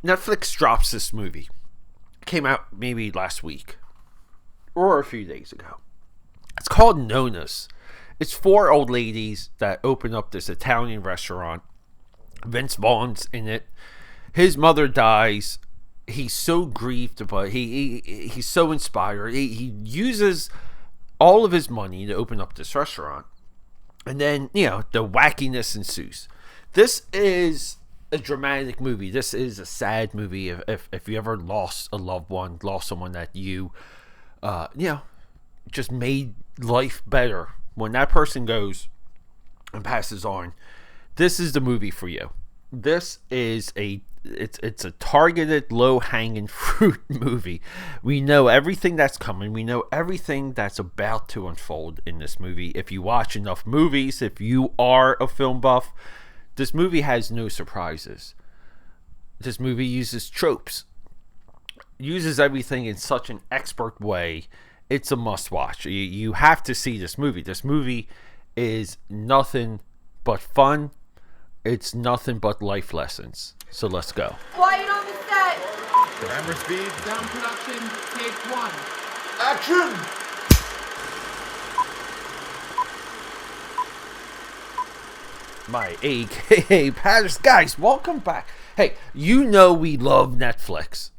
Netflix drops this movie. It came out maybe last week or a few days ago. It's called Nonnas. It's 4 old ladies that open up this Italian restaurant. Vince Vaughn's in it. His mother dies. He's so grieved, but he's so inspired. He uses all of his money to open up this restaurant. And then, the wackiness ensues. This is a dramatic movie. This is a sad movie. If you ever lost a loved one, lost someone that you, just made life better. When that person goes and passes on, this is the movie for you. This is it's a targeted, low-hanging fruit movie. We know everything that's coming. We know everything that's about to unfold in this movie. If you watch enough movies, if you are a film buff, this movie has no surprises. This movie uses tropes. Uses everything in such an expert way. It's a must-watch. You have to see this movie. This movie is nothing but fun. It's nothing but life lessons. So let's go. Quiet on the set. Camera speed. Sound production, take 1. Action! My AKAPAD. Guys, welcome back. Hey, we love Netflix.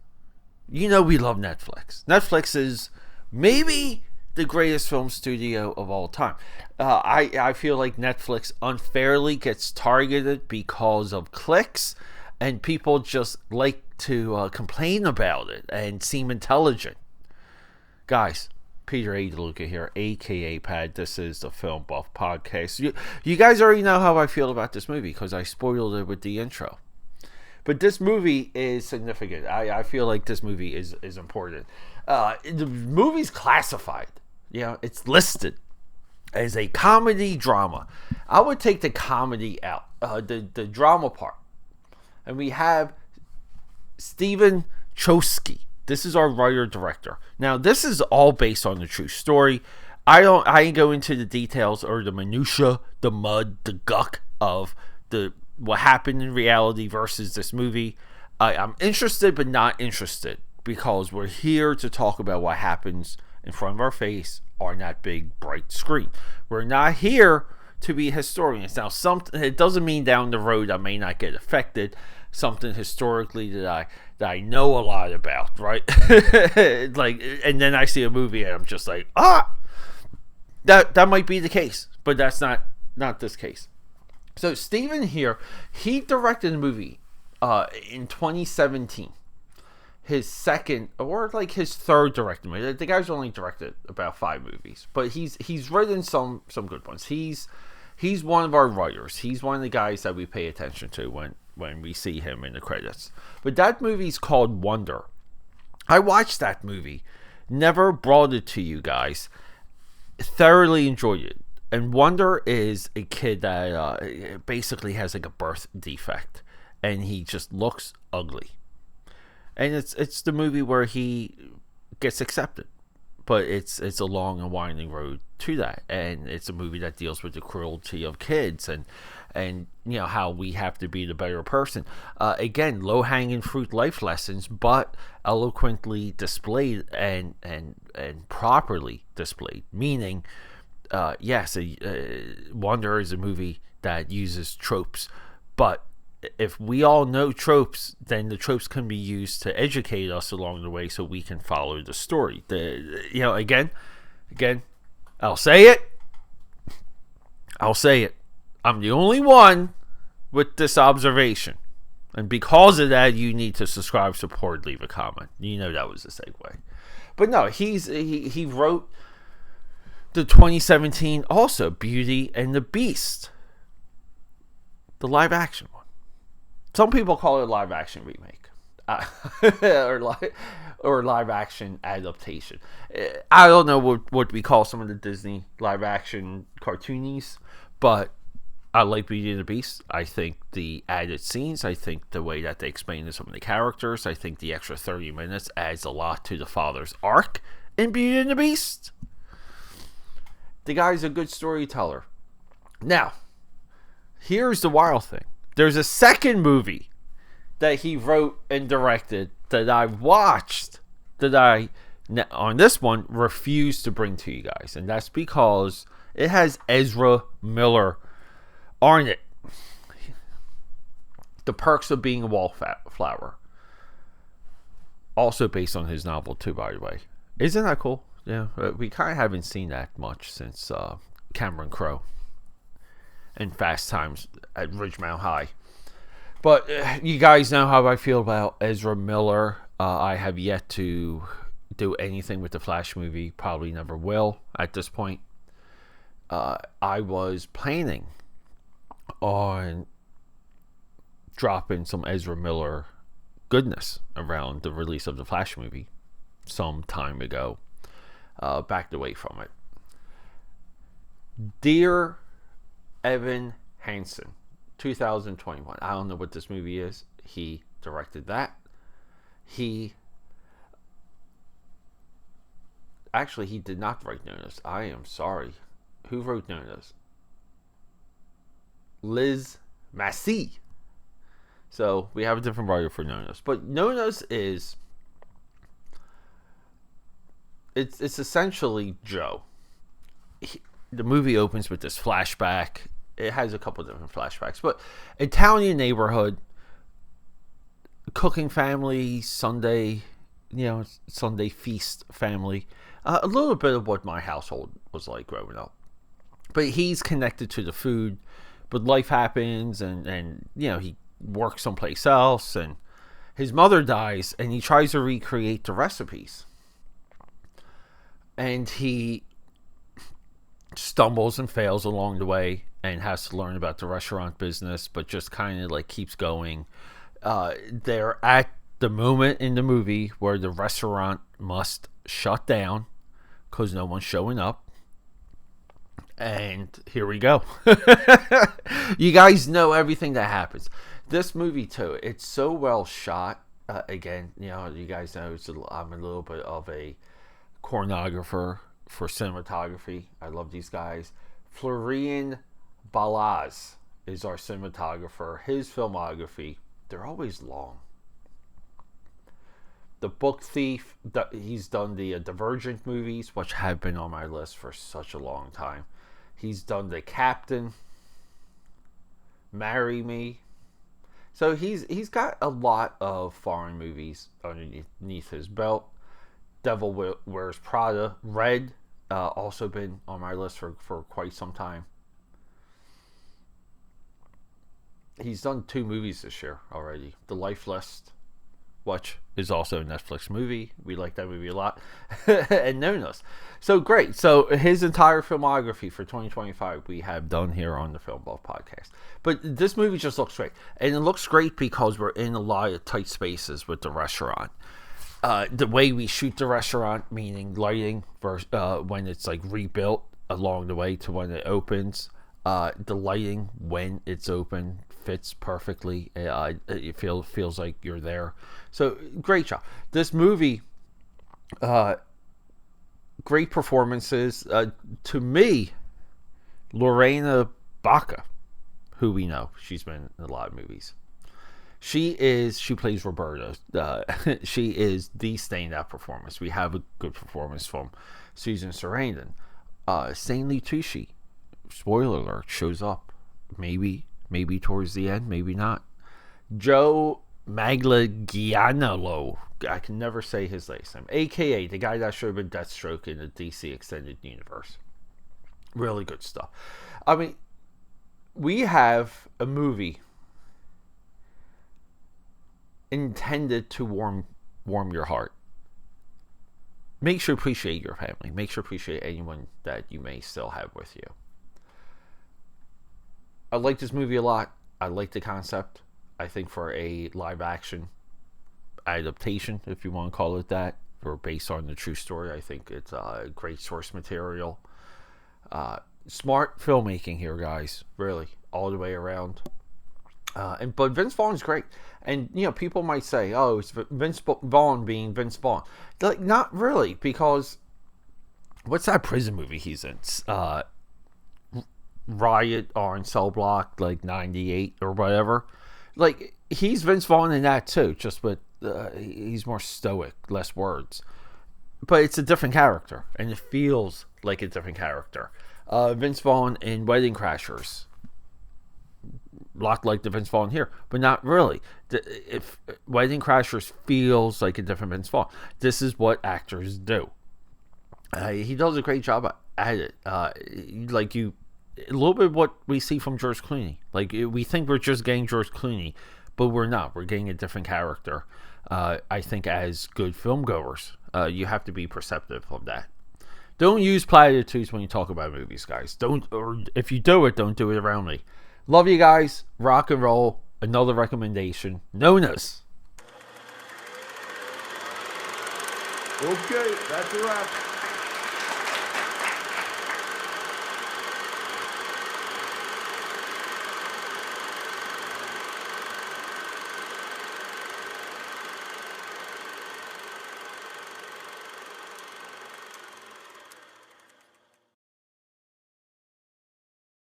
Netflix is maybe the greatest film studio of all time. I feel like Netflix unfairly gets targeted because of clicks, and people just like to complain about it and seem intelligent. Guys, Peter A. DeLuca here, AKAPAD. This is the Film Buff Podcast. You guys already know how I feel about this movie because I spoiled it with the intro. But this movie is significant. I feel like this movie is important. The movie's classified. It's listed as a comedy drama. I would take the comedy out, the drama part. And we have Stephen Chbosky. This is our writer-director. Now, this is all based on the true story. I ain't go into the details or the minutia, the mud, the guck of what happened in reality versus this movie. I'm interested but not interested because we're here to talk about what happens in front of our face on that big bright screen. We're not here to be historians. Now, it doesn't mean down the road I may not get affected. Something historically that I know a lot about, right? And then I see a movie and I'm just like, that might be the case, but that's not this case. So Steven here, he directed a movie in 2017. His second or his third directing movie. The guy's only directed about 5 movies, but he's written some good ones. He's one of our writers. He's one of the guys that we pay attention to when we see him in the credits. But that movie's called Wonder. I watched that movie. Never brought it to you guys. Thoroughly enjoyed it. And Wonder is a kid that basically has a birth defect. And he just looks ugly. And it's the movie where he gets accepted. But it's a long and winding road to that. And it's a movie that deals with the cruelty of kids and how we have to be the better person. Again, low-hanging fruit life lessons, but eloquently displayed and properly displayed. Meaning, yes, Wonder is a movie that uses tropes, but if we all know tropes, then the tropes can be used to educate us along the way so we can follow the story. Again, I'll say it. I'm the only one with this observation. And because of that, you need to subscribe, support, leave a comment. That was the segue. But no, he wrote the 2017 also Beauty and the Beast. The live action one. Some people call it a live action remake. Or live action adaptation. I don't know what we call some of the Disney live action cartoonies, but I like Beauty and the Beast. I think the added scenes, I think the way that they explain to some of the characters, I think the extra 30 minutes adds a lot to the father's arc in Beauty and the Beast. The guy's a good storyteller. Now, here's the wild thing. There's a second movie that he wrote and directed that I watched that I, on this one, refuse to bring to you guys. And that's because it has Ezra Miller on it. The Perks of Being a Wallflower. Also based on his novel, too, by the way. Isn't that cool? Yeah, we kind of haven't seen that much since Cameron Crowe and Fast Times at Ridgemount High. But you guys know how I feel about Ezra Miller. I have yet to do anything with the Flash movie. Probably never will at this point. I was planning on dropping some Ezra Miller goodness around the release of the Flash movie some time ago. Backed away from it. Dear Evan Hansen, 2021. I don't know what this movie is. He directed that. He did not write Nonnas. I am sorry. Who wrote Nonnas? Liz Massey. So we have a different writer for Nonnas. But Nonnas is... It's essentially Joe. The movie opens with this flashback. It has a couple different flashbacks. But Italian neighborhood, cooking family, Sunday feast family. A little bit of what my household was like growing up. But he's connected to the food. But life happens and he works someplace else. And his mother dies and he tries to recreate the recipes. And he stumbles and fails along the way and has to learn about the restaurant business, but just kind of like keeps going. They're at the moment in the movie where the restaurant must shut down because no one's showing up. And here we go. You guys know everything that happens. This movie too, it's so well shot. Again, you guys know I'm a little bit of a choreographer for cinematography. I love these guys. Florian Balaz is our cinematographer. His filmography, they're always long. The Book Thief, he's done the Divergent movies, which have been on my list for such a long time. He's done The Captain, Marry Me. So he's got a lot of foreign movies underneath his belt. Devil Wears Prada, Red, also been on my list for quite some time. He's done 2 movies this year already. The Life List, which is also a Netflix movie. We like that movie a lot. And Nonnas. So great. So his entire filmography for 2025 we have done here on the Film Buff podcast. But this movie just looks great. And it looks great because we're in a lot of tight spaces with the restaurant. The way we shoot the restaurant, meaning lighting, when it's like rebuilt along the way to when it opens. The lighting when it's open fits perfectly. It feels like you're there. So great job. This movie, great performances. To me, Lorena Baca, who we know, she's been in a lot of movies. She plays Roberta. She is the standout performance. We have a good performance from Susan Sarandon. Stanley Tucci, spoiler alert, shows up. Maybe towards the end, maybe not. Joe Manganiello, I can never say his last name. AKA the guy that should have been Deathstroke in the DC Extended Universe. Really good stuff. I mean, we have a movie intended to warm your heart. Make sure to appreciate your family. Make sure to appreciate anyone that you may still have with you. I like this movie a lot. I like the concept. I think for a live action adaptation, if you want to call it that, or based on the true story, I think it's a great source material. Smart filmmaking here, guys. Really, all the way around. But Vince Vaughn's great. And, people might say, oh, it's Vince Vaughn being Vince Vaughn. Like, not really, because what's that prison movie he's in? Riot on Cell Block, like 98 or whatever. Like, he's Vince Vaughn in that too, just with he's more stoic, less words. But it's a different character, and it feels like a different character. Vince Vaughn in Wedding Crashers, a lot like the Vince Vaughn here, but not really. If Wedding Crashers feels like a different Vince Vaughn, this is what actors do. He does a great job at it. Like you, a little bit of what we see from George Clooney. Like we think we're just getting George Clooney, but we're not. We're getting a different character. I think as good film goers, you have to be perceptive of that. Don't use platitudes when you talk about movies, guys. Don't, or if you do it, don't do it around me. Love you guys. Rock and roll. Another recommendation. Nonnas. Okay, that's a wrap.